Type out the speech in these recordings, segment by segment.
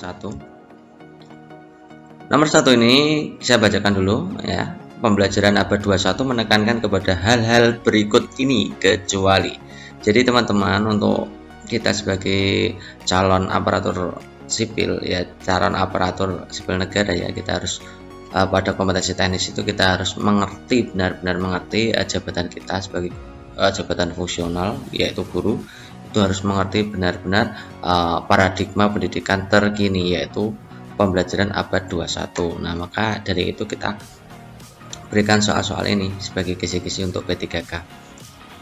1. Nomor 1 ini saya bacakan dulu ya. Pembelajaran abad 21 menekankan kepada hal-hal berikut ini kecuali. Jadi teman-teman, untuk kita sebagai calon aparatur sipil ya, calon aparatur sipil negara ya, kita harus pada kompetensi teknis itu kita harus mengerti, benar-benar mengerti jabatan kita sebagai jabatan fungsional yaitu guru. Itu harus mengerti benar-benar paradigma pendidikan terkini yaitu pembelajaran abad 21. Nah, maka dari itu kita berikan soal-soal ini sebagai kisi-kisi untuk P3K.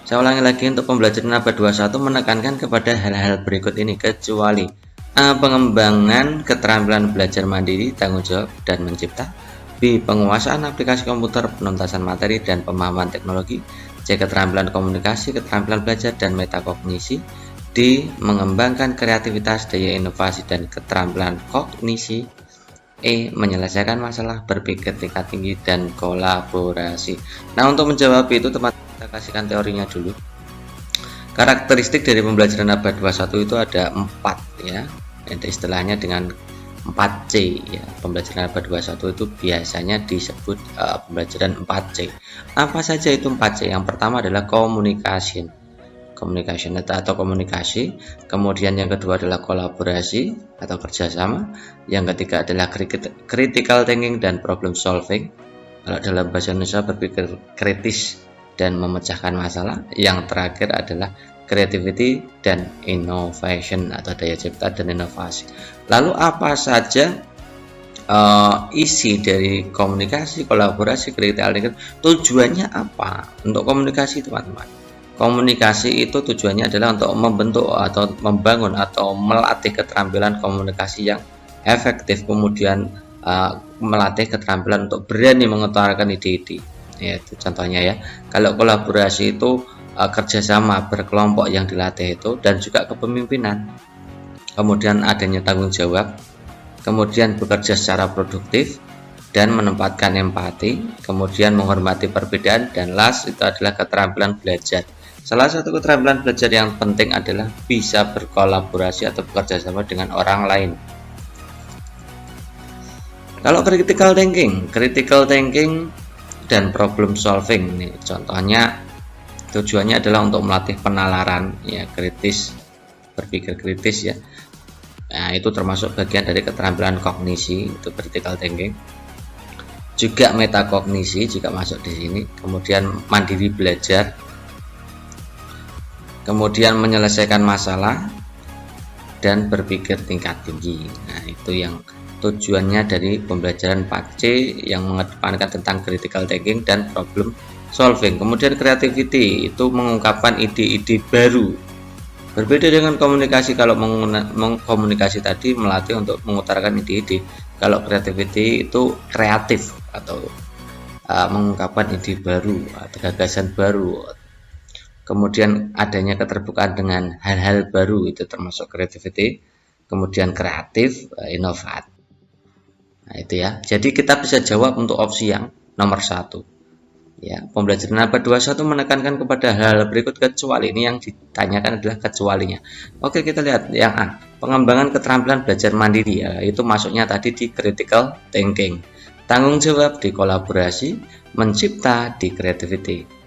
Saya ulangi lagi, untuk pembelajaran abad 21 menekankan kepada hal-hal berikut ini kecuali A. Pengembangan keterampilan belajar mandiri, tanggung jawab, dan mencipta. B. Penguasaan aplikasi komputer, penuntasan materi, dan pemahaman teknologi. C. Keterampilan komunikasi, keterampilan belajar, dan metakognisi. D. Mengembangkan kreativitas, daya inovasi, dan keterampilan kognisi. E. Menyelesaikan masalah, berpikir tingkat tinggi, dan kolaborasi. Nah, untuk menjawab itu teman-teman, kita kasihkan teorinya dulu. Karakteristik dari pembelajaran abad 21 itu ada 4 ya. Itu istilahnya dengan 4C ya. Pembelajaran abad 21 itu biasanya disebut pembelajaran 4C. Apa saja itu 4C? Yang pertama adalah communication atau komunikasi. Kemudian yang kedua adalah kolaborasi atau kerjasama. Yang ketiga adalah critical thinking dan problem solving. Kalau dalam bahasa Indonesia, berpikir kritis dan memecahkan masalah. Yang terakhir adalah creativity dan innovation atau daya cipta dan inovasi. Lalu apa saja isi dari komunikasi, kolaborasi, critical thinking? Tujuannya apa untuk komunikasi, teman-teman? Komunikasi itu tujuannya adalah untuk membentuk atau membangun atau melatih keterampilan komunikasi yang efektif, kemudian melatih keterampilan untuk berani mengutarakan ide-ide. Ya, itu contohnya ya. Kalau kolaborasi itu kerjasama berkelompok yang dilatih itu, dan juga kepemimpinan. Kemudian adanya tanggung jawab, kemudian bekerja secara produktif dan menempatkan empati, kemudian menghormati perbedaan, dan last itu adalah keterampilan belajar. Salah satu keterampilan belajar yang penting adalah bisa berkolaborasi atau bekerja sama dengan orang lain. Kalau critical thinking dan problem solving nih, contohnya tujuannya adalah untuk melatih penalaran ya, kritis, berpikir kritis ya. Nah, itu termasuk bagian dari keterampilan kognisi, itu critical thinking. Juga metakognisi juga masuk di sini. Kemudian mandiri belajar. Kemudian menyelesaikan masalah dan berpikir tingkat tinggi. Nah, itu yang tujuannya dari pembelajaran 4C yang mengedepankan tentang critical thinking dan problem solving. Kemudian creativity itu mengungkapkan ide-ide baru. Berbeda dengan komunikasi, kalau komunikasi tadi melatih untuk mengutarakan ide-ide. Kalau creativity itu kreatif atau mengungkapkan ide baru atau gagasan baru. Kemudian adanya keterbukaan dengan hal-hal baru, itu termasuk creativity. Kemudian kreatif, inovatif. Nah, itu ya. Jadi kita bisa jawab untuk opsi yang nomor 1. Ya, pembelajaran abad 21 menekankan kepada hal berikut kecuali. Ini yang ditanyakan adalah kecualinya. Oke, kita lihat yang A. Pengembangan keterampilan belajar mandiri ya, itu masuknya tadi di critical thinking. Tanggung jawab di kolaborasi, mencipta di creativity.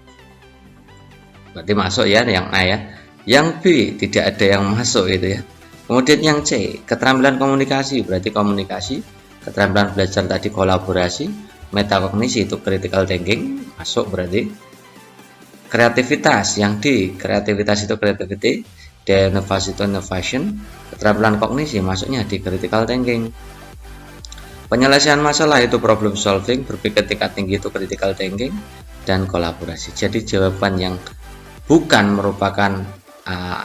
Berarti masuk ya yang A ya. Yang B tidak ada yang masuk itu ya. Kemudian yang C, keterampilan komunikasi, berarti komunikasi. Keterampilan belajar tadi kolaborasi. Metakognisi itu critical thinking, masuk berarti. Kreativitas, yang D, kreativitas itu creativity. Dan inovasi itu innovation. Keterampilan kognisi masuknya di critical thinking. Penyelesaian masalah itu problem solving, berpikir tingkat tinggi itu critical thinking, dan kolaborasi. Jadi jawaban yang bukan merupakan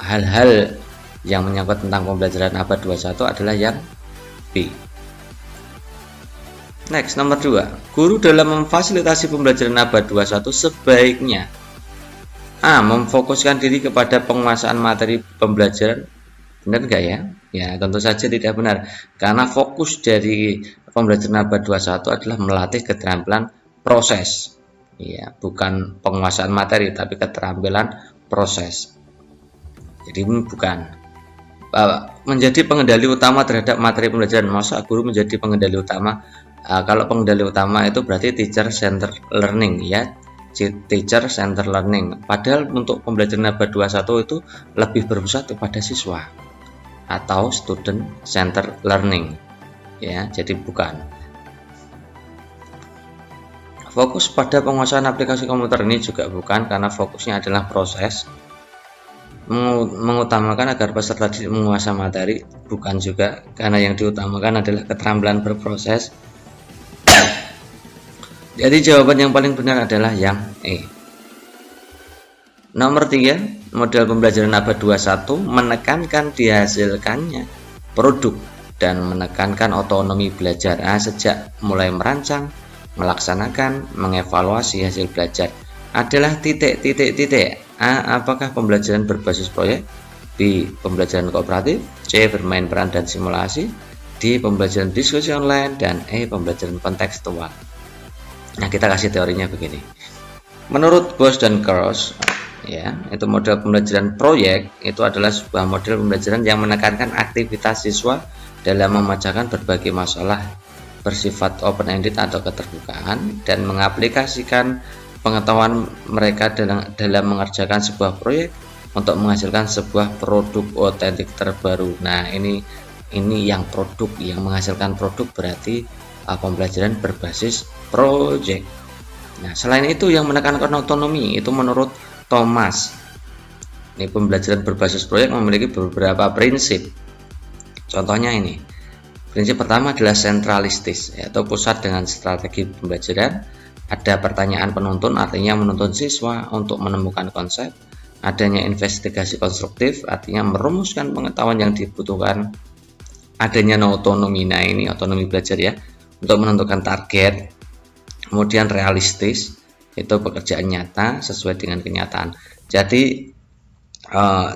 hal-hal yang menyangkut tentang pembelajaran abad 21 adalah yang B. Next, nomor 2. Guru dalam memfasilitasi pembelajaran abad 21 sebaiknya A. Memfokuskan diri kepada penguasaan materi pembelajaran. Benar enggak ya? Ya, tentu saja tidak benar. Karena fokus dari pembelajaran abad 21 adalah melatih keterampilan proses. Ya, bukan penguasaan materi tapi keterampilan proses. Jadi bukan. menjadi pengendali utama terhadap materi pembelajaran. Masa guru menjadi pengendali utama? Kalau pengendali utama itu berarti teacher center learning ya, teacher center learning. Padahal untuk pembelajaran abad 21 itu lebih berpusat kepada siswa atau student center learning ya, jadi bukan. Fokus pada penguasaan aplikasi komputer ini juga bukan, karena fokusnya adalah proses. Mengutamakan agar peserta menguasai materi, bukan juga, karena yang diutamakan adalah keterampilan berproses. Jadi jawaban yang paling benar adalah yang E. Nomor 3, model pembelajaran abad 21 menekankan dihasilkannya produk dan menekankan otonomi belajar sejak mulai merancang, melaksanakan, mengevaluasi hasil belajar adalah titik. A. Apakah pembelajaran berbasis proyek? B. Pembelajaran kooperatif. C. Bermain peran dan simulasi. D. Pembelajaran diskusi online. Dan E. Pembelajaran kontekstual. Nah, kita kasih teorinya begini. Menurut Bosch dan Krauss, ya, itu model pembelajaran proyek itu adalah sebuah model pembelajaran yang menekankan aktivitas siswa dalam memecahkan berbagai masalah bersifat open-ended atau keterbukaan dan mengaplikasikan pengetahuan mereka dalam mengerjakan sebuah proyek untuk menghasilkan sebuah produk otentik terbaru. Nah, ini yang produk, yang menghasilkan produk berarti pembelajaran berbasis proyek. Nah, selain itu yang menekankan otonomi itu menurut Thomas. Ini pembelajaran berbasis proyek memiliki beberapa prinsip. Contohnya ini. Prinsip pertama adalah sentralistis, yaitu pusat dengan strategi pembelajaran. Ada pertanyaan penuntun, artinya menuntun siswa untuk menemukan konsep. Adanya investigasi konstruktif, artinya merumuskan pengetahuan yang dibutuhkan. Adanya otonomi, nah ini otonomi belajar ya, untuk menentukan target. Kemudian realistis, itu pekerjaan nyata sesuai dengan kenyataan. Jadi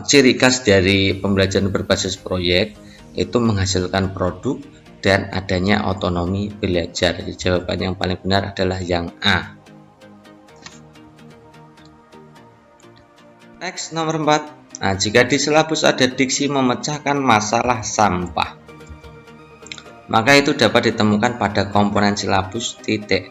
ciri khas dari pembelajaran berbasis proyek itu menghasilkan produk dan adanya otonomi belajar. Jadi jawaban yang paling benar adalah yang A. Next, nomor 4. Nah, jika di silabus ada diksi memecahkan masalah sampah, maka itu dapat ditemukan pada komponen silabus titik.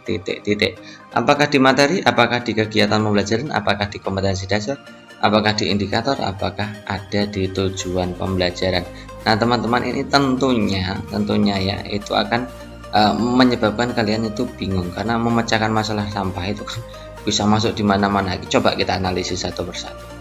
Apakah di materi, apakah di kegiatan pembelajaran, apakah di kompetensi dasar, apakah di indikator, apakah ada di tujuan pembelajaran. Nah, teman-teman, ini tentunya ya itu akan menyebabkan kalian itu bingung, karena memecahkan masalah sampah itu kan bisa masuk di mana-mana. Coba kita analisis satu persatu.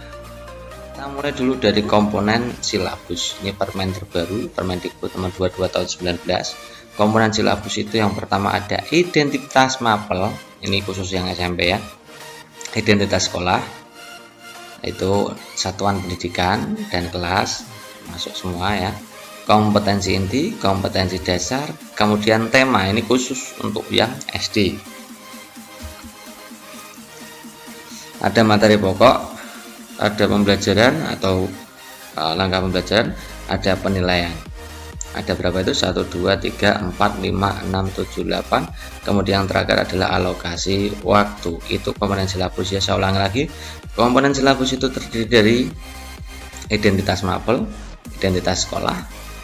Kita mulai dulu dari komponen silabus. Ini permen terbaru, Permendikbud nomor 22 tahun 19. Komponen silabus itu yang pertama ada identitas mapel, ini khusus yang SMP ya. Identitas sekolah, itu satuan pendidikan dan kelas, masuk semua ya. Kompetensi inti, kompetensi dasar, kemudian tema, ini khusus untuk yang SD. Ada materi pokok, ada pembelajaran atau langkah pembelajaran, ada penilaian. Ada berapa itu? 1, 2, 3, 4, 5, 6, 7, 8. Kemudian yang terakhir adalah alokasi waktu. Itu komponen silabus ya. Saya ulangi lagi. Komponen silabus itu terdiri dari identitas mapel, identitas sekolah,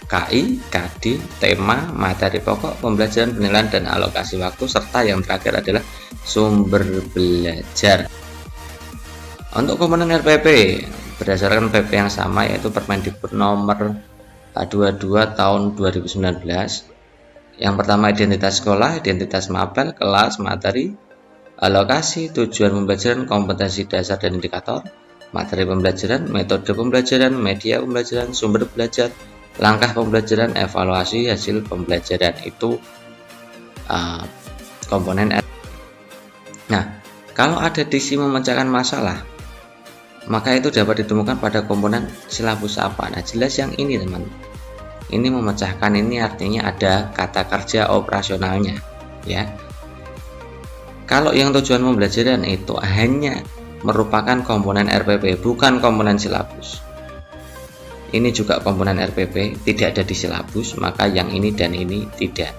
KI, KD, tema, materi pokok, pembelajaran, penilaian, dan alokasi waktu, serta yang terakhir adalah sumber belajar. Untuk komponen RPP berdasarkan PP yang sama, yaitu Permendikbud nomor 22 tahun 2019. Yang pertama identitas sekolah, identitas mapel, kelas, materi, alokasi, tujuan pembelajaran, kompetensi dasar dan indikator, materi pembelajaran, metode pembelajaran, media pembelajaran, sumber belajar, langkah pembelajaran, evaluasi hasil pembelajaran. Itu komponen. Nah, kalau ada diksi memecahkan masalah, maka itu dapat ditemukan pada komponen silabus apa? Nah, jelas yang ini teman. Ini memecahkan, ini artinya ada kata kerja operasionalnya ya. Kalau yang tujuan pembelajaran itu hanya merupakan komponen RPP, bukan komponen silabus. Ini juga komponen RPP, tidak ada di silabus, maka yang ini dan ini tidak.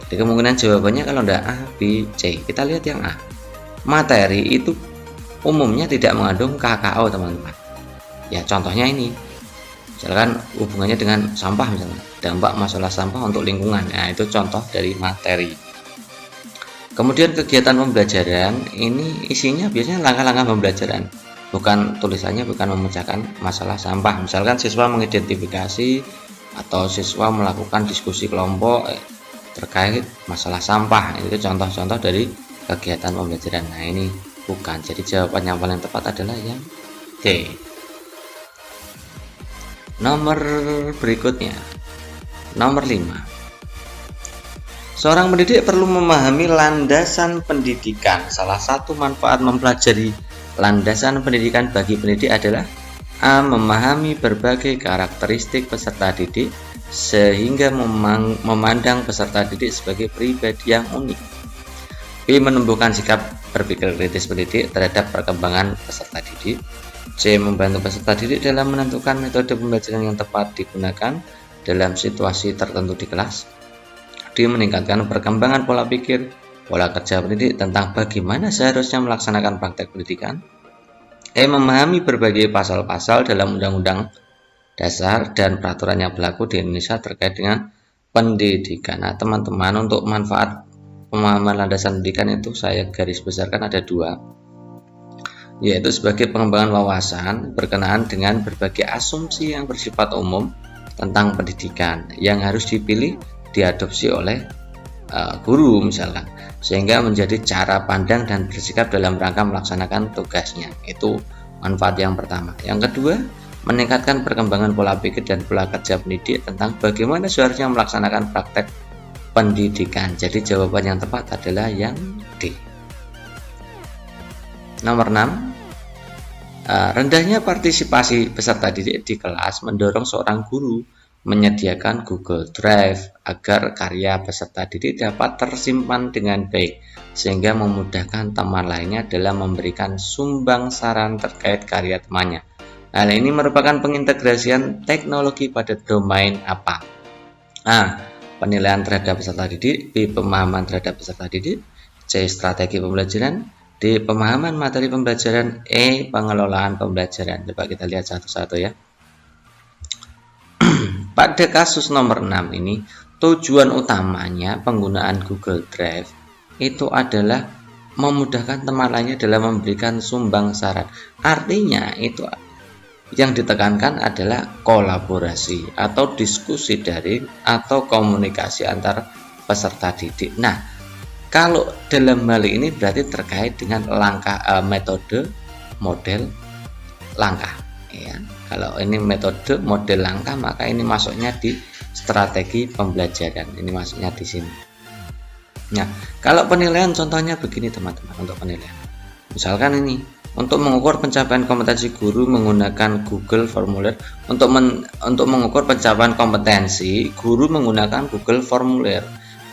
Jadi kemungkinan jawabannya kalau tidak A, B, C. Kita lihat yang A. Materi itu umumnya tidak mengandung KKO teman-teman. Ya contohnya ini. Misalkan hubungannya dengan sampah, misalnya dampak masalah sampah untuk lingkungan. Nah, itu contoh dari materi. Kemudian kegiatan pembelajaran ini isinya biasanya langkah-langkah pembelajaran, bukan tulisannya, bukan memecahkan masalah sampah. Misalkan siswa mengidentifikasi atau siswa melakukan diskusi kelompok terkait masalah sampah. Itu contoh-contoh dari kegiatan pembelajaran. Nah, ini bukan. Jadi jawaban yang paling tepat adalah yang D. Nomor berikutnya, nomor 5. Seorang pendidik perlu memahami landasan pendidikan. Salah satu manfaat mempelajari landasan pendidikan bagi pendidik adalah A. Memahami berbagai karakteristik peserta didik sehingga memandang peserta didik sebagai pribadi yang unik. B. Menumbuhkan sikap berpikir kritis pendidik terhadap perkembangan peserta didik. C. Membantu peserta didik dalam menentukan metode pembelajaran yang tepat digunakan dalam situasi tertentu di kelas. D. Meningkatkan perkembangan pola pikir, pola kerja pendidik tentang bagaimana seharusnya melaksanakan praktek pendidikan. E. Memahami berbagai pasal-pasal dalam Undang-Undang Dasar dan peraturan yang berlaku di Indonesia terkait dengan pendidikan. Nah, teman-teman, untuk manfaat pemahaman landasan pendidikan itu saya garis besarkan ada 2, yaitu sebagai pengembangan wawasan berkenaan dengan berbagai asumsi yang bersifat umum tentang pendidikan yang harus diadopsi oleh guru misalkan, sehingga menjadi cara pandang dan bersikap dalam rangka melaksanakan tugasnya. Itu manfaat yang pertama. Yang kedua, meningkatkan perkembangan pola pikir dan pola kerja pendidik tentang bagaimana seharusnya melaksanakan praktek pendidikan. Jadi jawaban yang tepat adalah yang D. Nomor 6. Rendahnya partisipasi peserta didik di kelas mendorong seorang guru menyediakan Google Drive agar karya peserta didik dapat tersimpan dengan baik, sehingga memudahkan teman lainnya dalam memberikan sumbang saran terkait karya temannya. Hal ini merupakan pengintegrasian teknologi pada domain apa? A. Penilaian terhadap peserta didik. B. Pemahaman terhadap peserta didik. C. Strategi pembelajaran. D. Pemahaman materi pembelajaran. E. Pengelolaan pembelajaran. Coba kita lihat satu-satu ya. Pada kasus nomor 6 ini, tujuan utamanya penggunaan Google Drive itu adalah memudahkan teman lainnya dalam memberikan sumbang saran. Artinya itu yang ditekankan adalah kolaborasi atau diskusi daring atau komunikasi antar peserta didik. Nah, kalau dalam hal ini berarti terkait dengan langkah metode model langkah ya. Kalau ini metode model langkah, maka ini masuknya di strategi pembelajaran. Ini masuknya di sini. Nah, kalau penilaian contohnya begini teman-teman, untuk penilaian. Misalkan ini, untuk mengukur pencapaian kompetensi guru menggunakan Google Formulir. Untuk mengukur pencapaian kompetensi, guru menggunakan Google Formulir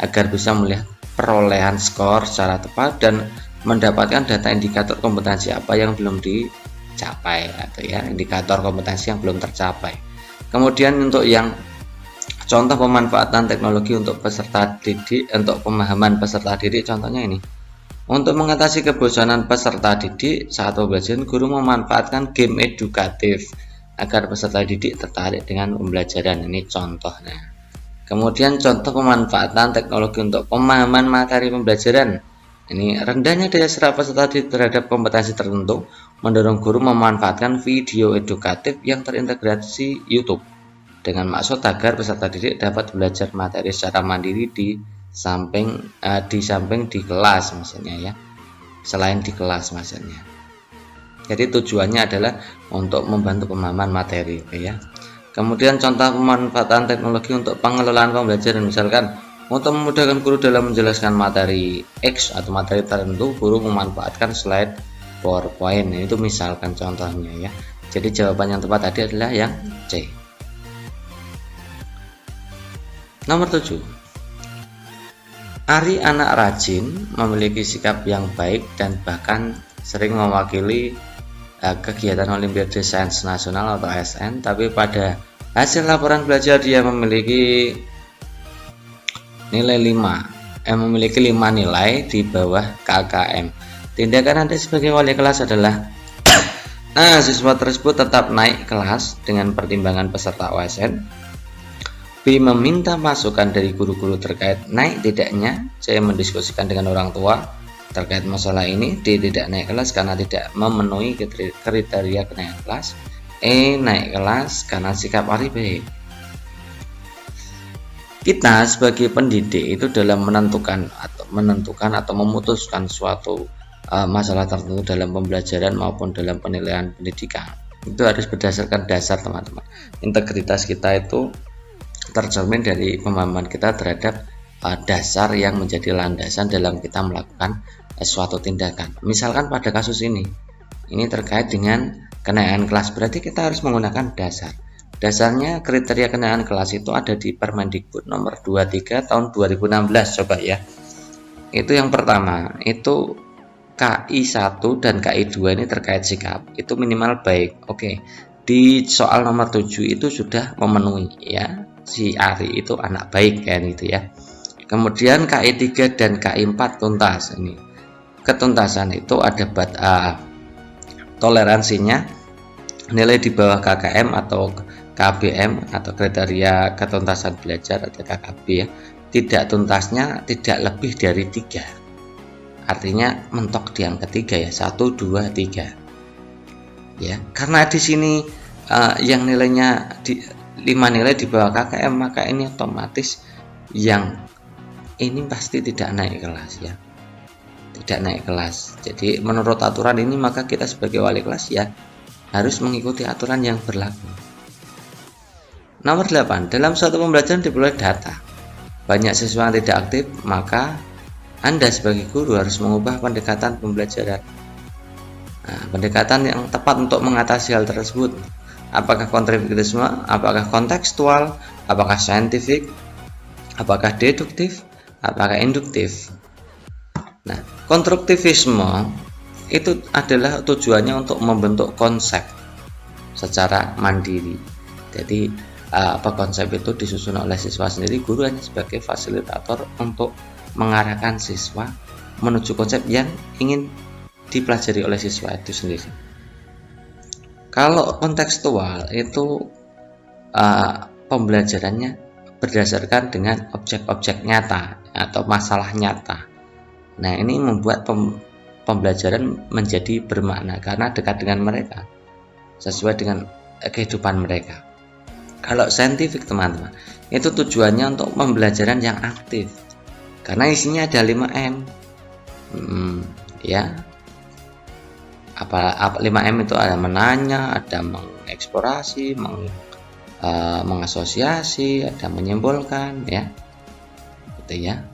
agar bisa melihat perolehan skor secara tepat dan mendapatkan data indikator kompetensi apa yang belum dicapai, atau ya indikator kompetensi yang belum tercapai. Kemudian untuk yang contoh pemanfaatan teknologi untuk peserta didik, untuk pemahaman peserta didik, contohnya ini. Untuk mengatasi kebosanan peserta didik saat pembelajaran, guru memanfaatkan game edukatif agar peserta didik tertarik dengan pembelajaran. Ini contohnya. Kemudian contoh pemanfaatan teknologi untuk pemahaman materi pembelajaran. Ini rendahnya daya serap peserta didik terhadap kompetensi tertentu mendorong guru memanfaatkan video edukatif yang terintegrasi YouTube dengan maksud agar peserta didik dapat belajar materi secara mandiri di samping di kelas maksudnya ya, selain di kelas maksudnya. Jadi tujuannya adalah untuk membantu pemahaman materi, oke ya. Kemudian contoh pemanfaatan teknologi untuk pengelolaan pembelajaran, misalkan untuk memudahkan guru dalam menjelaskan materi X atau materi tertentu, guru memanfaatkan slide PowerPoint. Itu misalkan contohnya ya. Jadi jawaban yang tepat tadi adalah yang C. Nomor 7. Ari anak rajin, memiliki sikap yang baik dan bahkan sering mewakili kegiatan Olimpiade Sains Nasional atau ASN, tapi pada hasil laporan belajar dia memiliki nilai 5 nilai di bawah KKM. Tindakan Anda sebagai wali kelas adalah A. Siswa tersebut tetap naik kelas dengan pertimbangan peserta OSN. B. Meminta masukan dari guru-guru terkait naik tidaknya. C. Mendiskusikan dengan orang tua terkait masalah ini. D. Tidak naik kelas karena tidak memenuhi kriteria kenaikan kelas. E. Naik kelas karena sikap Ari baik. Kita sebagai pendidik itu dalam menentukan atau memutuskan suatu masalah tertentu dalam pembelajaran maupun dalam penilaian pendidikan, itu harus berdasarkan dasar, teman-teman. Integritas kita itu tercermin dari pemahaman kita terhadap dasar yang menjadi landasan dalam kita melakukan suatu tindakan. Misalkan pada kasus ini terkait dengan kenaikan kelas, berarti kita harus menggunakan dasar. Dasarnya kriteria kenaikan kelas itu ada di Permendikbud nomor 23 tahun 2016. Coba ya. Itu yang pertama, itu KI 1 dan KI 2 ini terkait sikap, itu minimal baik. Oke. Di soal nomor 7 itu sudah memenuhi ya. Si Ari itu anak baik kan gitu ya. Kemudian KI 3 dan KI 4 tuntas. Ini ketuntasan itu ada toleransinya nilai di bawah KKM atau KBM atau kriteria ketuntasan belajar atau KKB ya. Tidak tuntasnya tidak lebih dari 3. Artinya mentok di angka 3 ya, 1, 2, 3 ya. Karena di sini yang nilainya 5 nilai di bawah KKM, maka ini otomatis yang ini pasti tidak naik kelas ya, tidak naik kelas. Jadi menurut aturan ini maka kita sebagai wali kelas ya harus mengikuti aturan yang berlaku. Nomor 8, dalam suatu pembelajaran diperoleh data banyak siswa yang tidak aktif, maka Anda sebagai guru harus mengubah pendekatan pembelajaran. Nah, pendekatan yang tepat untuk mengatasi hal tersebut. Apakah konstruktivisme, apakah kontekstual, apakah saintifik, apakah deduktif, apakah induktif. Nah, konstruktivisme itu adalah tujuannya untuk membentuk konsep secara mandiri. Jadi konsep itu disusun oleh siswa sendiri, guru hanya sebagai fasilitator untuk mengarahkan siswa menuju konsep yang ingin dipelajari oleh siswa itu sendiri. Kalau kontekstual itu pembelajarannya berdasarkan dengan objek-objek nyata atau masalah nyata. Nah, ini membuat pembelajaran menjadi bermakna karena dekat dengan mereka, sesuai dengan kehidupan mereka. Kalau saintifik, teman-teman, itu tujuannya untuk pembelajaran yang aktif. Karena isinya ada 5M ya. 5M itu ada menanya, ada mengeksplorasi, mengasosiasi, ada menyimpulkan ya. Gitu ya.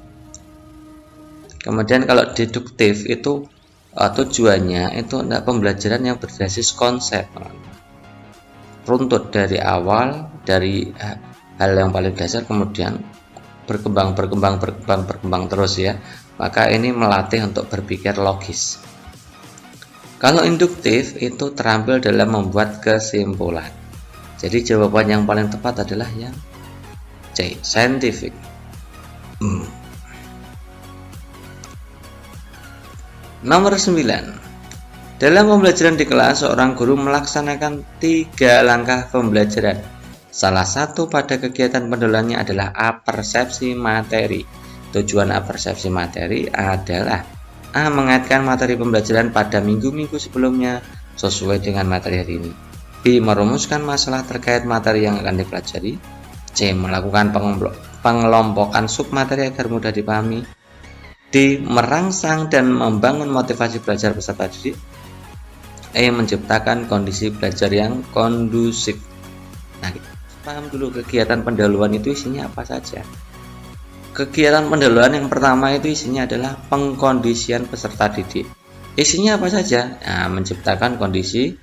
Kemudian kalau deduktif itu tujuannya itu adalah pembelajaran yang berbasis konsep, runtut dari awal, dari hal yang paling dasar, kemudian berkembang terus ya. Maka ini melatih untuk berpikir logis. Kalau induktif itu terampil dalam membuat kesimpulan. Jadi jawaban yang paling tepat adalah yang C, scientific. Nomor 9. Dalam pembelajaran di kelas, seorang guru melaksanakan 3 langkah pembelajaran. Salah satu pada kegiatan pendahuluannya adalah apersepsi materi. Tujuan apersepsi materi adalah A. Mengaitkan materi pembelajaran pada minggu-minggu sebelumnya sesuai dengan materi hari ini. B. Merumuskan masalah terkait materi yang akan dipelajari. C. Melakukan pengelompokan submateri agar mudah dipahami. D. Merangsang dan membangun motivasi belajar peserta didik. E. Menciptakan kondisi belajar yang kondusif. Nah, paham dulu kegiatan pendahuluan itu isinya apa saja. Kegiatan pendahuluan yang pertama itu isinya adalah pengkondisian peserta didik. Isinya apa saja? Nah, menciptakan kondisi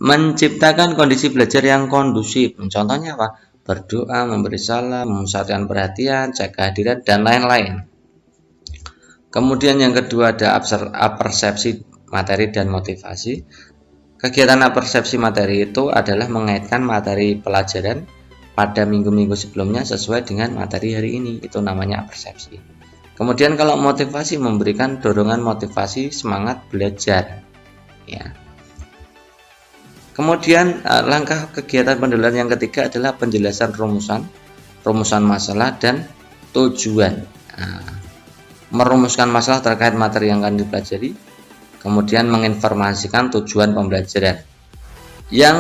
menciptakan kondisi belajar yang kondusif. Contohnya apa? Berdoa, memberi salam, memusatkan perhatian, cek kehadiran, dan lain-lain. Kemudian yang kedua ada apersepsi materi dan motivasi. Kegiatan apersepsi materi itu adalah mengaitkan materi pelajaran pada minggu-minggu sebelumnya sesuai dengan materi hari ini. Itu namanya apersepsi. Kemudian kalau motivasi, memberikan dorongan motivasi semangat belajar, ya. Kemudian langkah kegiatan pendahuluan yang ketiga adalah penjelasan rumusan masalah dan tujuan. Merumuskan masalah terkait materi yang akan dipelajari, kemudian menginformasikan tujuan pembelajaran. Yang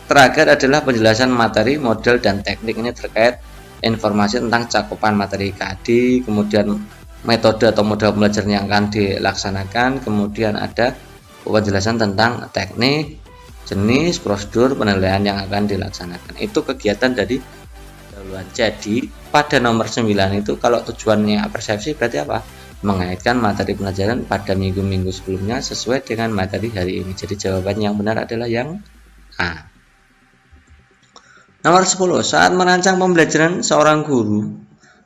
terakhir adalah penjelasan materi, model, dan teknik. Ini terkait informasi tentang cakupan materi KD, kemudian metode atau model pembelajaran yang akan dilaksanakan, kemudian ada penjelasan tentang teknik, jenis, prosedur penilaian yang akan dilaksanakan. Itu kegiatan dari pendahuluan. Jadi pada nomor 9 itu kalau tujuannya persepsi berarti apa? Mengaitkan materi pelajaran pada minggu-minggu sebelumnya sesuai dengan materi hari ini. Jadi jawaban yang benar adalah yang A. Nomor 10, saat merancang pembelajaran, seorang guru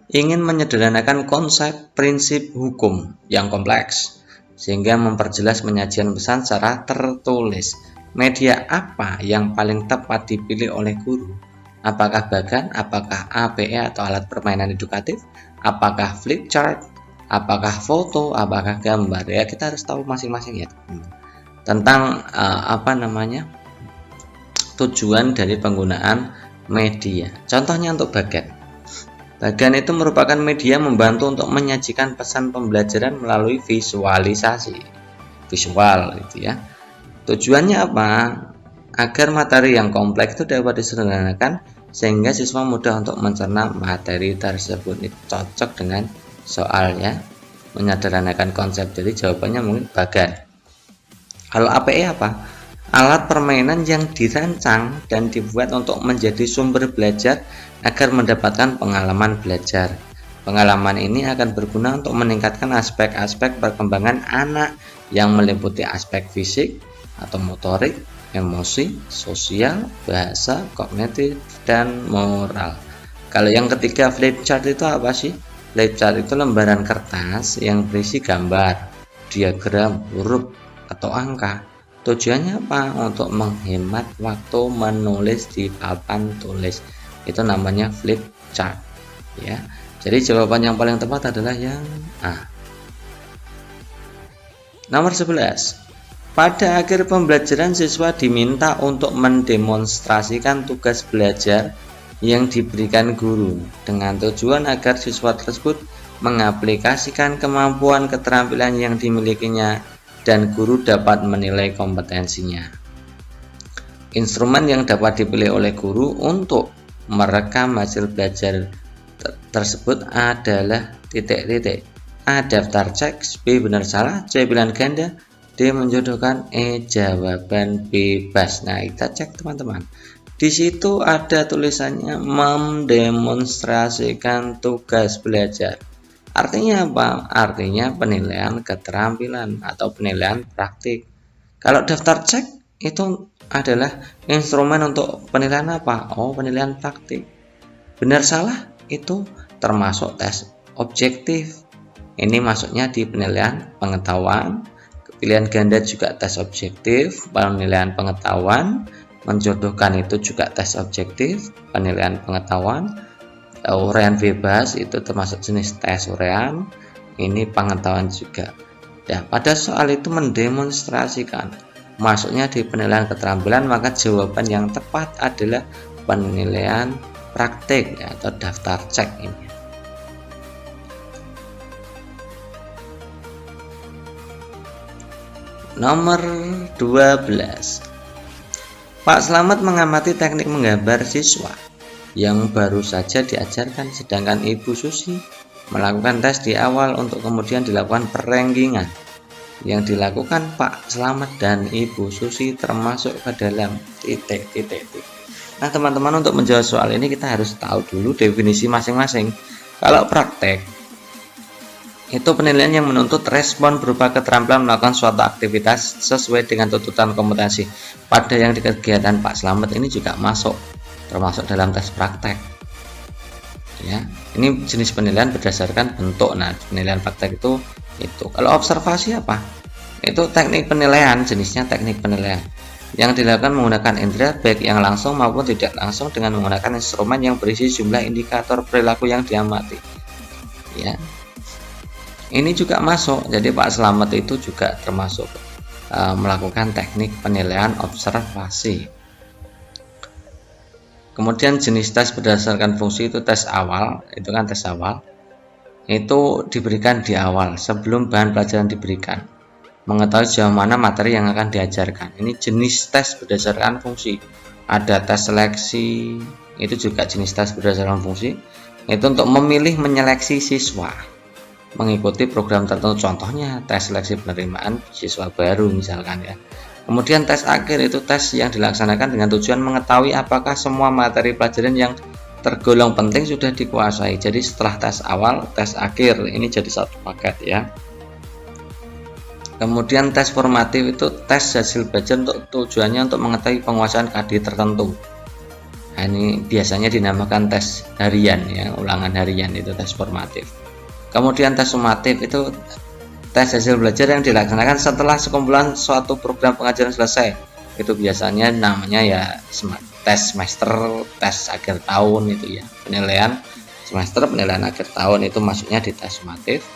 ingin menyederhanakan konsep prinsip hukum yang kompleks sehingga memperjelas penyajian pesan secara tertulis. Media apa yang paling tepat dipilih oleh guru? Apakah bagan, apakah APE atau alat permainan edukatif, apakah flip chart, apakah foto, apakah gambar? Ya, kita harus tahu masing-masing ya tentang tujuan dari penggunaan media. Contohnya untuk bagan. Bagan itu merupakan media membantu untuk menyajikan pesan pembelajaran melalui visualisasi. Visual gitu ya. Tujuannya apa? Agar materi yang kompleks itu dapat disederhanakan sehingga siswa mudah untuk mencerna materi tersebut. Ini cocok dengan soalnya, menyederhanakan konsep. Jadi jawabannya mungkin bagan. Kalau APE apa? Alat permainan yang dirancang dan dibuat untuk menjadi sumber belajar agar mendapatkan pengalaman belajar. Pengalaman ini akan berguna untuk meningkatkan aspek-aspek perkembangan anak yang meliputi aspek fisik atau motorik, emosi, sosial, bahasa, kognitif, dan moral. Kalau yang ketiga flip chart itu apa sih? Flip chart itu lembaran kertas yang berisi gambar, diagram, huruf, atau angka. Tujuannya apa? Untuk menghemat waktu menulis di papan tulis. Itu namanya flip chart, ya. Jadi jawaban yang paling tepat adalah yang A. Nomor 11. Pada akhir pembelajaran, siswa diminta untuk mendemonstrasikan tugas belajar yang diberikan guru dengan tujuan agar siswa tersebut mengaplikasikan kemampuan keterampilan yang dimilikinya dan guru dapat menilai kompetensinya. Instrumen yang dapat dipilih oleh guru untuk merekam hasil belajar tersebut adalah titik-titik. A. Daftar cek, B. Benar salah, C. Pilihan ganda, D. Menjodohkan, E. Jawaban bebas. Nah, kita cek teman-teman. Di situ ada tulisannya mendemonstrasikan tugas belajar. Artinya apa? Artinya penilaian keterampilan atau penilaian praktik. Kalau daftar cek itu adalah instrumen untuk penilaian apa? Oh, penilaian praktik. Benar salah itu termasuk tes objektif. Ini masuknya di penilaian pengetahuan. Pilihan ganda juga tes objektif, penilaian pengetahuan. Menjodohkan itu juga tes objektif, penilaian pengetahuan. Uraian bebas itu termasuk jenis tes uraian, ini pengetahuan juga. Ya, pada soal itu mendemonstrasikan masuknya di penilaian keterampilan, maka jawaban yang tepat adalah penilaian praktik ya, atau daftar cek ini. Nomor 12. Pak Slamet mengamati teknik menggambar siswa yang baru saja diajarkan, sedangkan Ibu Susi melakukan tes di awal untuk kemudian dilakukan perenggingan. Yang dilakukan Pak Slamet dan Ibu Susi termasuk ke dalam titik. Nah teman-teman, untuk menjawab soal ini kita harus tahu dulu definisi masing-masing. Kalau praktek itu penilaian yang menuntut respon berupa keterampilan melakukan suatu aktivitas sesuai dengan tuntutan kompetensi. Pada yang di kegiatan Pak Slamet ini juga masuk, termasuk dalam tes praktek. Ya, ini jenis penilaian berdasarkan bentuk. Nah, penilaian praktek itu. Kalau observasi apa? Itu teknik penilaian, jenisnya teknik penilaian yang dilakukan menggunakan indera baik yang langsung maupun tidak langsung dengan menggunakan instrumen yang berisi jumlah indikator perilaku yang diamati. Ya. Ini juga masuk, jadi Pak Slamet itu juga termasuk melakukan teknik penilaian observasi. Kemudian jenis tes berdasarkan fungsi itu tes awal, itu kan tes awal. Itu diberikan di awal sebelum bahan pelajaran diberikan. Mengetahui sejauh mana materi yang akan diajarkan. Ini jenis tes berdasarkan fungsi. Ada tes seleksi, itu juga jenis tes berdasarkan fungsi. Itu untuk memilih menyeleksi siswa mengikuti program tertentu, contohnya tes seleksi penerimaan siswa baru misalkan ya. Kemudian tes akhir itu tes yang dilaksanakan dengan tujuan mengetahui apakah semua materi pelajaran yang tergolong penting sudah dikuasai. Jadi setelah tes awal, tes akhir ini jadi satu paket ya. Kemudian tes formatif itu tes hasil belajar untuk tujuannya untuk mengetahui penguasaan KD tertentu. Nah, ini biasanya dinamakan tes harian ya, ulangan harian itu tes formatif. Kemudian tes sumatif itu tes hasil belajar yang dilaksanakan setelah sekumpulan suatu program pengajaran selesai. Itu biasanya namanya ya tes semester, tes akhir tahun itu ya. Penilaian semester, penilaian akhir tahun itu masuknya di tes sumatif.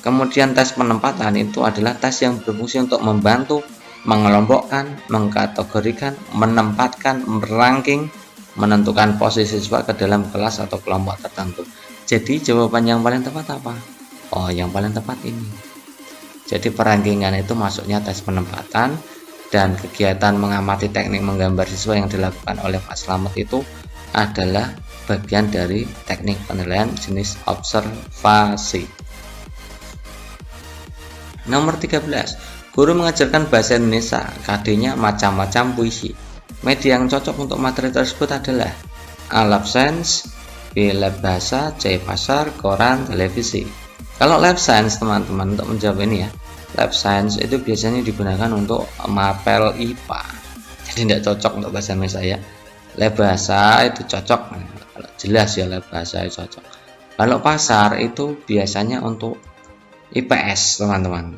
Kemudian tes penempatan itu adalah tes yang berfungsi untuk membantu mengelompokkan, mengkategorikan, menempatkan, meranking, menentukan posisi siswa ke dalam kelas atau kelompok tertentu. Jadi jawaban yang paling tepat apa? Oh, yang paling tepat ini. Jadi perankingan itu masuknya tes penempatan, dan kegiatan mengamati teknik menggambar siswa yang dilakukan oleh Pak Slamet itu adalah bagian dari teknik penilaian jenis observasi. Nomor 13. Guru mengajarkan bahasa Indonesia, KD-nya macam-macam puisi. Media yang cocok untuk materi tersebut adalah A. LabScience, B. Lab Bahasa, C. Pasar, koran, televisi. Kalau Lab Science teman-teman, untuk menjawab ini ya, Lab Science itu biasanya digunakan untuk mapel IPA, jadi tidak cocok untuk bahasa Indonesia ya. Lab Bahasa itu cocok, kalau jelas ya Lab Bahasa itu cocok. Kalau Pasar itu biasanya untuk IPS teman-teman,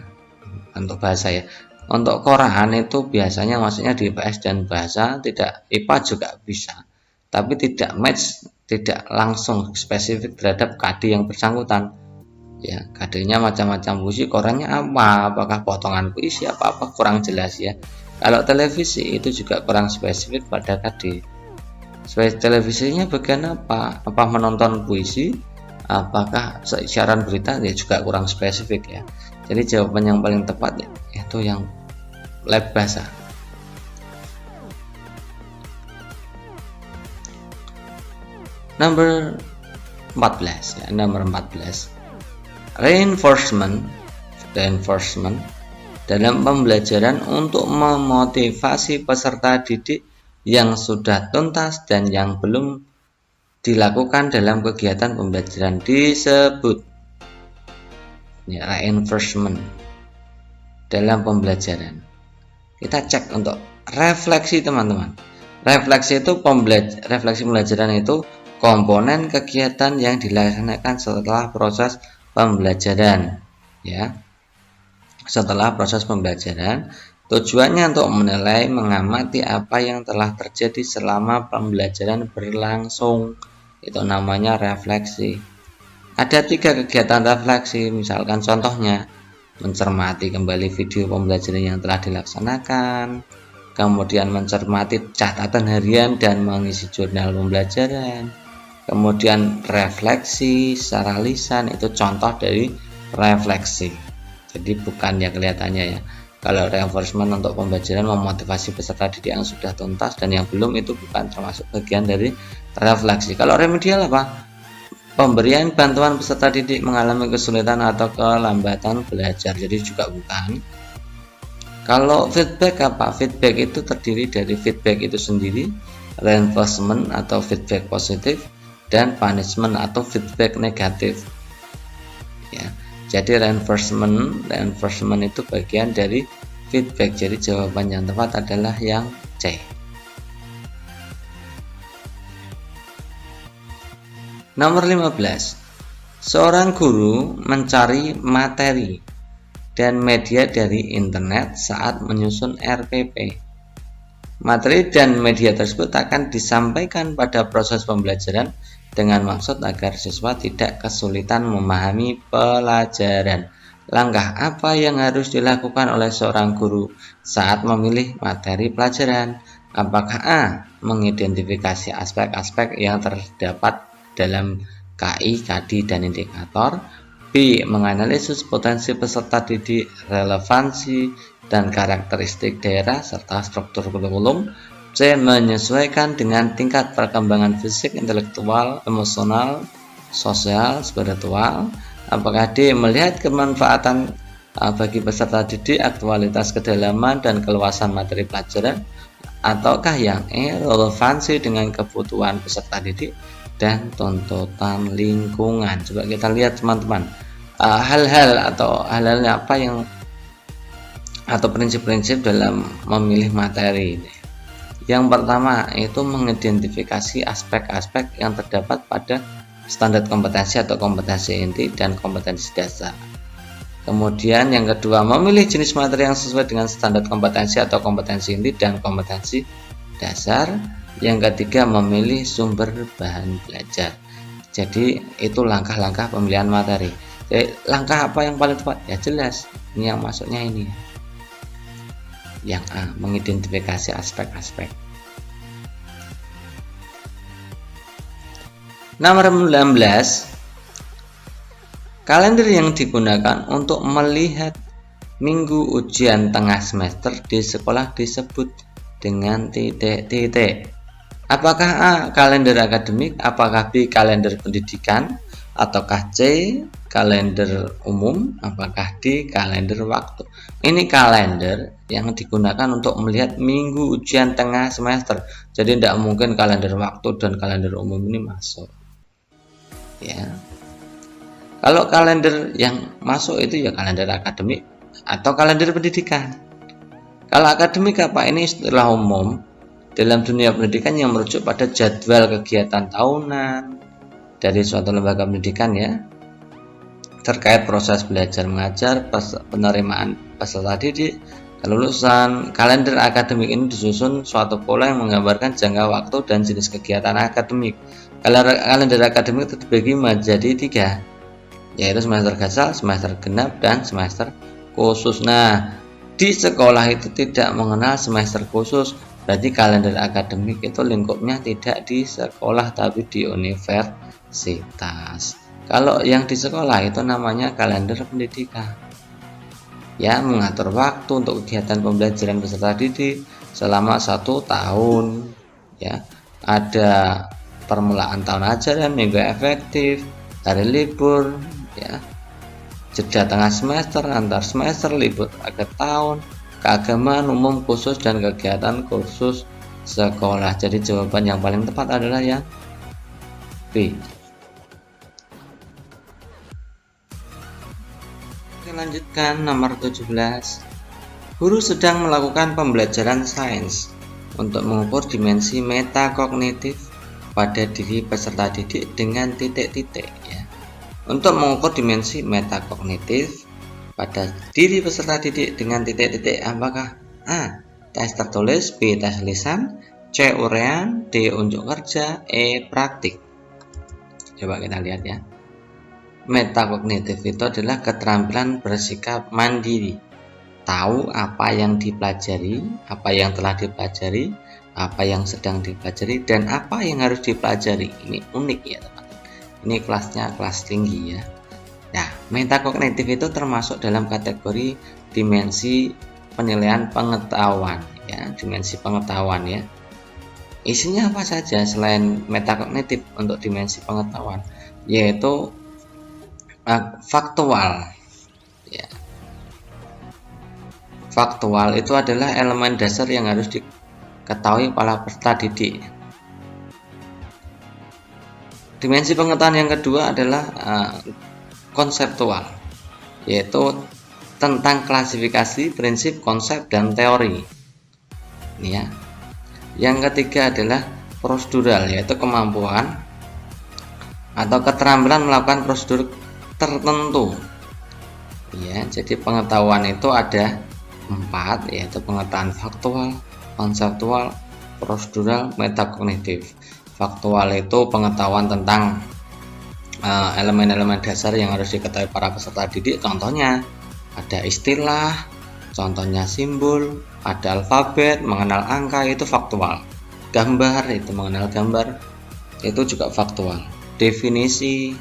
untuk bahasa ya. Untuk koran itu biasanya maksudnya di IPS dan bahasa, tidak IPA juga bisa, tapi tidak match, tidak langsung spesifik terhadap KD yang bersangkutan ya. KD-nya macam-macam puisi, korannya apa, apakah potongan puisi apa kurang jelas ya. Kalau televisi itu juga kurang spesifik pada KD. Televisinya bagian apa menonton puisi, apakah siaran berita, ya juga kurang spesifik ya. Jadi jawaban yang paling tepat ya, itu yang Lab Bahasa. Nomor 14 ya, nomor 14. Reinforcement dalam pembelajaran untuk memotivasi peserta didik yang sudah tuntas dan yang belum dilakukan dalam kegiatan pembelajaran disebut ya, reinforcement dalam pembelajaran. Kita cek untuk refleksi teman-teman. Refleksi itu refleksi pembelajaran itu komponen kegiatan yang dilaksanakan setelah proses pembelajaran ya. Setelah proses pembelajaran, tujuannya untuk menilai, mengamati apa yang telah terjadi selama pembelajaran berlangsung. Itu namanya refleksi. Ada 3 kegiatan refleksi, misalkan contohnya mencermati kembali video pembelajaran yang telah dilaksanakan, kemudian mencermati catatan harian dan mengisi jurnal pembelajaran, kemudian refleksi secara lisan, itu contoh dari refleksi. Jadi bukan ya kelihatannya ya. Kalau reinforcement untuk pembelajaran memotivasi peserta didik yang sudah tuntas dan yang belum, itu bukan termasuk bagian dari refleksi. Kalau remedial apa? Pemberian bantuan peserta didik mengalami kesulitan atau kelambatan belajar, jadi juga bukan. Kalau feedback apa? Feedback itu terdiri dari feedback itu sendiri, reinforcement atau feedback positif, dan punishment atau feedback negatif ya. Jadi reinforcement itu bagian dari feedback, jadi jawaban yang tepat adalah yang C. Nomor 15. Seorang guru mencari materi dan media dari internet saat menyusun RPP. Materi dan media tersebut akan disampaikan pada proses pembelajaran dengan maksud agar siswa tidak kesulitan memahami pelajaran. Langkah apa yang harus dilakukan oleh seorang guru saat memilih materi pelajaran? Apakah A. Mengidentifikasi aspek-aspek yang terdapat dalam KI, KD, dan indikator. B. Menganalisis potensi peserta didik, relevansi, dan karakteristik daerah, serta struktur kurikulum. C. Menyesuaikan dengan tingkat perkembangan fisik, intelektual, emosional, sosial, spiritual. Apakah D. Melihat kemanfaatan bagi peserta didik, aktualitas, kedalaman, dan keluasan materi pelajaran. Ataukah yang E. Relevansi dengan kebutuhan peserta didik dan tuntutan lingkungan. Coba kita lihat teman-teman, hal-hal apa yang atau prinsip-prinsip dalam memilih materi ini. Yang pertama itu mengidentifikasi aspek-aspek yang terdapat pada standar kompetensi atau kompetensi inti dan kompetensi dasar. Kemudian yang kedua, memilih jenis materi yang sesuai dengan standar kompetensi atau kompetensi inti dan kompetensi dasar. Yang ketiga, memilih sumber bahan belajar. Jadi itu langkah-langkah pemilihan materi. Jadi, langkah apa yang paling tepat? Ya jelas, ini yang masuknya ini. Yang A, mengidentifikasi aspek-aspek. Nomor 19, kalender yang digunakan untuk melihat minggu ujian tengah semester di sekolah disebut dengan titik-titik. Apakah A. kalender akademik, apakah B. kalender pendidikan, ataukah C. kalender umum, apakah D. kalender waktu. Ini kalender yang digunakan untuk melihat minggu ujian tengah semester. Jadi tidak mungkin kalender waktu dan kalender umum ini masuk. Ya. Kalau kalender yang masuk itu ya kalender akademik atau kalender pendidikan. Kalau akademik apa? Ini istilah umum dalam dunia pendidikan yang merujuk pada jadwal kegiatan tahunan dari suatu lembaga pendidikan ya, terkait proses belajar mengajar, penerimaan peserta didik, kelulusan. Kalender akademik ini disusun suatu pola yang menggambarkan jangka waktu dan jenis kegiatan akademik. Kalender akademik terbagi menjadi 3, yaitu semester gasal, semester genap, dan semester khusus. Nah, di sekolah itu tidak mengenal semester khusus, berarti kalender akademik itu lingkupnya tidak di sekolah tapi di universitas. Kalau yang di sekolah itu namanya kalender pendidikan. Ya, mengatur waktu untuk kegiatan pembelajaran peserta didik selama 1 tahun. Ya, ada permulaan tahun ajaran, minggu efektif, hari libur, ya, jeda tengah semester, antar semester, libur akhir tahun, keagamaan umum khusus, dan kegiatan khusus sekolah. Jadi jawaban yang paling tepat adalah yang B. Kita lanjutkan nomor 17. Guru sedang melakukan pembelajaran sains untuk mengukur dimensi metakognitif pada diri peserta didik dengan titik-titik ya. Untuk mengukur dimensi metakognitif pada diri peserta didik dengan titik-titik, apakah A. tes tertulis, B. tes lisan, C. uraian, D. unjuk kerja, E. praktik. Coba kita lihat ya. Metakognitif itu adalah keterampilan bersikap mandiri, tahu apa yang dipelajari, apa yang telah dipelajari, apa yang sedang dipelajari, dan apa yang harus dipelajari. Ini unik ya teman-teman. Ini kelasnya kelas tinggi ya. Nah, metakognitif itu termasuk dalam kategori dimensi penilaian pengetahuan ya, dimensi pengetahuan ya. Isinya apa saja selain metakognitif untuk dimensi pengetahuan, yaitu faktual ya. Faktual itu adalah elemen dasar yang harus diketahui para peserta didik. Dimensi pengetahuan yang kedua adalah konseptual, yaitu tentang klasifikasi, prinsip, konsep, dan teori. Ini ya. Yang ketiga adalah prosedural, yaitu kemampuan atau keterampilan melakukan prosedur tertentu. Ya, jadi pengetahuan itu ada 4, yaitu pengetahuan faktual, konseptual, prosedural, metakognitif. Faktual itu pengetahuan tentang elemen-elemen dasar yang harus diketahui para peserta didik. Contohnya ada istilah, contohnya simbol, ada alfabet, mengenal angka, itu faktual. Gambar, itu mengenal gambar, itu juga faktual. Definisi,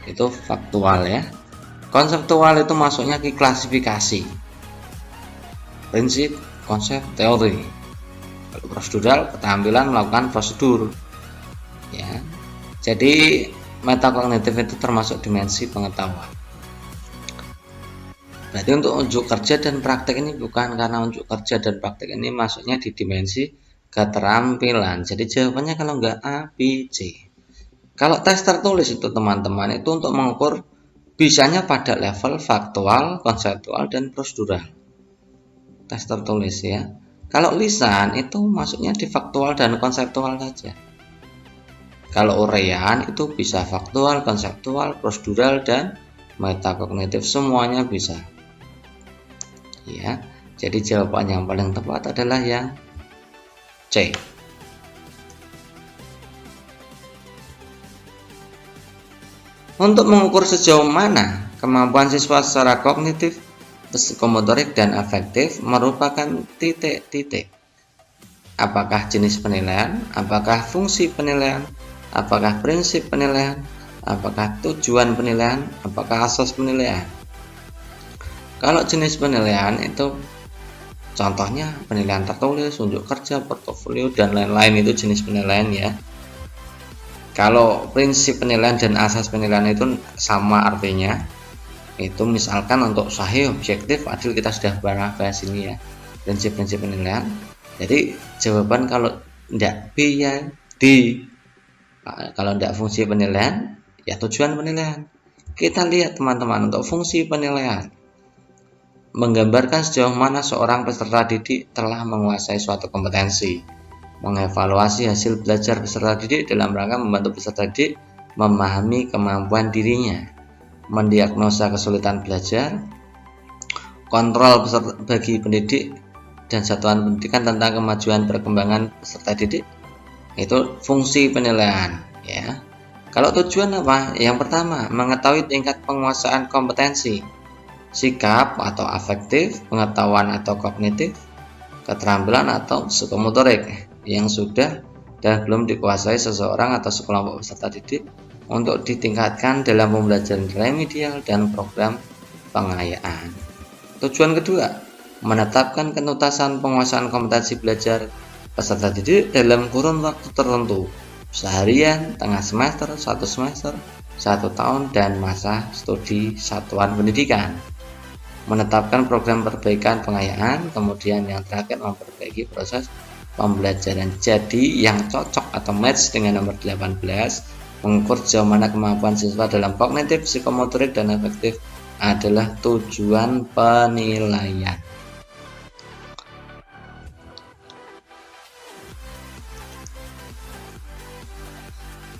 itu faktual ya. Konseptual itu masuknya ke klasifikasi, prinsip, konsep, teori. Prosedural, keterampilan melakukan prosedur ya. Jadi metakognitif itu termasuk dimensi pengetahuan. Berarti untuk unjuk kerja dan praktek ini bukan, karena unjuk kerja dan praktek ini masuknya di dimensi keterampilan. Jadi jawabannya kalau enggak A, B, C. Kalau tes tertulis itu teman-teman itu untuk mengukur bisanya pada level faktual, konseptual, dan prosedural. Tes tertulis ya. Kalau lisan itu masuknya di faktual dan konseptual saja. Kalau uraian itu bisa faktual, konseptual, prosedural, dan metakognitif, semuanya bisa. Ya, jadi jawaban yang paling tepat adalah yang C. Untuk mengukur sejauh mana kemampuan siswa secara kognitif, psikomotorik, dan afektif merupakan titik-titik. Apakah jenis penilaian, apakah fungsi penilaian, apakah prinsip penilaian, apakah tujuan penilaian, apakah asas penilaian. Kalau jenis penilaian itu contohnya penilaian tertulis, unjuk kerja, portofolio, dan lain-lain, itu jenis penilaian ya. Kalau prinsip penilaian dan asas penilaian itu sama artinya. Itu misalkan untuk sahih, objektif, adil, kita sudah pernah bahas ini ya, prinsip-prinsip penilaian. Jadi jawaban kalau tidak B ya D. Kalau tidak fungsi penilaian ya tujuan penilaian. Kita lihat teman-teman, untuk fungsi penilaian menggambarkan sejauh mana seorang peserta didik telah menguasai suatu kompetensi, mengevaluasi hasil belajar peserta didik dalam rangka membantu peserta didik memahami kemampuan dirinya, mendiagnosa kesulitan belajar, kontrol peserta bagi pendidik dan satuan pendidikan tentang kemajuan perkembangan peserta didik. Itu fungsi penilaian ya. Kalau tujuan apa? Yang pertama, mengetahui tingkat penguasaan kompetensi, sikap atau afektif, pengetahuan atau kognitif, keterampilan atau psikomotorik yang sudah dan belum dikuasai seseorang atau sekelompok peserta didik untuk ditingkatkan dalam pembelajaran remedial dan program pengayaan. Tujuan kedua, menetapkan kenutasan penguasaan kompetensi belajar peserta didik dalam kurun waktu tertentu, seharian, tengah semester, 1 semester, 1 tahun, dan masa studi satuan pendidikan. Menetapkan program perbaikan pengayaan, kemudian yang terakhir memperbaiki proses pembelajaran. Jadi yang cocok atau match dengan nomor 18, mengukur sejauh mana kemampuan siswa dalam kognitif, psikomotorik, dan afektif adalah tujuan penilaian.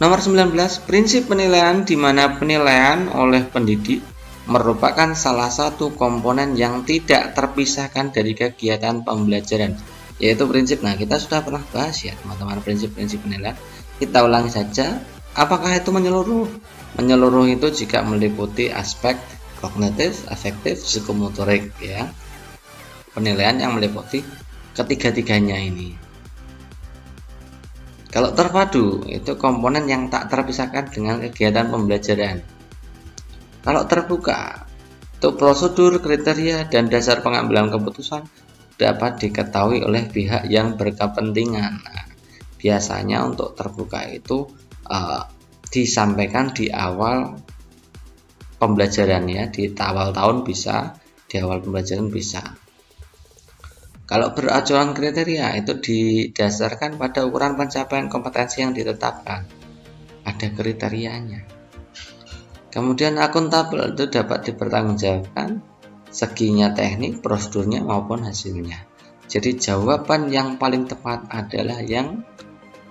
Nomor 19, prinsip penilaian, di mana penilaian oleh pendidik merupakan salah satu komponen yang tidak terpisahkan dari kegiatan pembelajaran, yaitu prinsip. Nah, kita sudah pernah bahas ya teman-teman, prinsip-prinsip penilaian. Kita ulangi saja. Apakah itu menyeluruh? Menyeluruh itu jika meliputi aspek kognitif, afektif, psikomotorik ya. Penilaian yang meliputi ketiga-tiganya ini. Kalau terpadu, itu komponen yang tak terpisahkan dengan kegiatan pembelajaran. Kalau terbuka, itu prosedur, kriteria, dan dasar pengambilan keputusan dapat diketahui oleh pihak yang berkepentingan. Nah, biasanya untuk terbuka itu disampaikan di awal pembelajaran ya, di awal tahun bisa, di awal pembelajaran bisa. Kalau beracuan kriteria itu didasarkan pada ukuran pencapaian kompetensi yang ditetapkan. Ada kriterianya. Kemudian akuntabel itu dapat dipertanggungjawabkan seginya teknik, prosedurnya maupun hasilnya. Jadi jawaban yang paling tepat adalah yang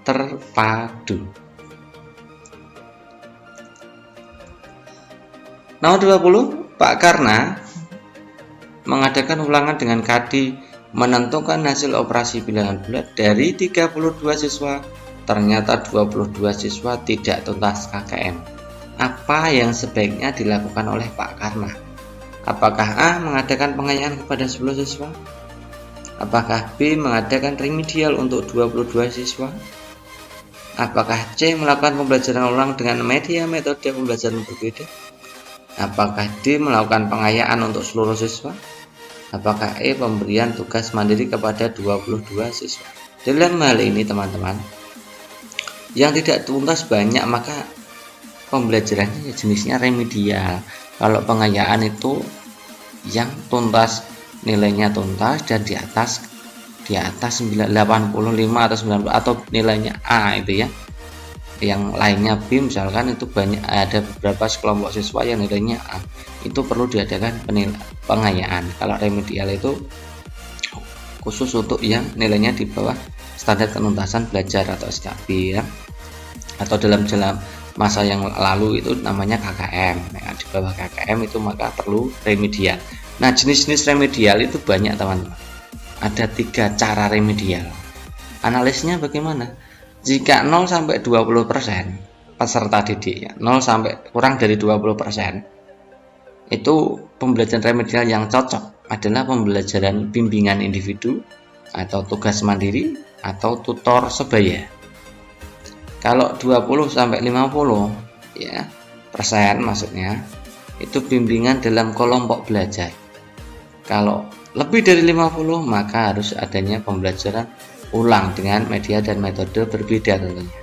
terpadu. Nomor 20, Pak Karna mengadakan ulangan dengan Kadi menentukan hasil operasi pilihan bulat dari 32 siswa ternyata 22 siswa tidak tuntas KKM. Apa yang sebaiknya dilakukan oleh Pak Karna? Apakah A. mengadakan pengayaan kepada 10 siswa? Apakah B. mengadakan remedial untuk 22 siswa? Apakah C. melakukan pembelajaran ulang dengan media metode pembelajaran berbeda? Apakah D. melakukan pengayaan untuk seluruh siswa? Apakah E. pemberian tugas mandiri kepada 22 siswa? Dalam hal ini teman-teman, yang tidak tuntas banyak, maka pembelajarannya jenisnya remedial. Kalau pengayaan itu yang tuntas, nilainya tuntas dan di atas 85 atau 90 atau nilainya A itu ya. Yang lainnya B misalkan itu banyak, ada beberapa sekelompok siswa yang nilainya A, itu perlu diadakan pengayaan. Kalau remedial itu khusus untuk yang nilainya di bawah standar penuntasan belajar atau SKB ya, atau dalam masa yang lalu itu namanya KKM. Nah, di bawah KKM itu maka perlu remedial. Nah, jenis-jenis remedial itu banyak teman-teman. Ada 3 cara remedial. Analisnya bagaimana? Jika 0 sampai 20% peserta didik ya, 0 sampai kurang dari 20%, itu pembelajaran remedial yang cocok adalah pembelajaran bimbingan individu atau tugas mandiri atau tutor sebaya. Kalau 20 sampai 50 ya persen maksudnya itu bimbingan dalam kelompok belajar. Kalau lebih dari 50 maka harus adanya pembelajaran ulang dengan media dan metode berbeda tentunya.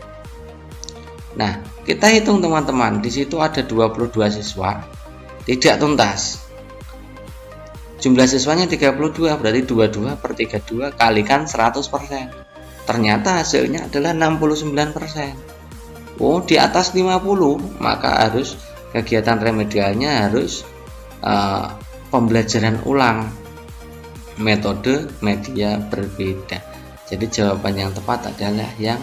Nah, kita hitung teman-teman, di situ ada 22 siswa tidak tuntas. Jumlah siswanya 32, berarti 22 per 32 kalikan 100%. Ternyata hasilnya adalah 69%. Oh, di atas 50, maka harus kegiatan remedialnya harus pembelajaran ulang metode media berbeda. Jadi jawaban yang tepat adalah yang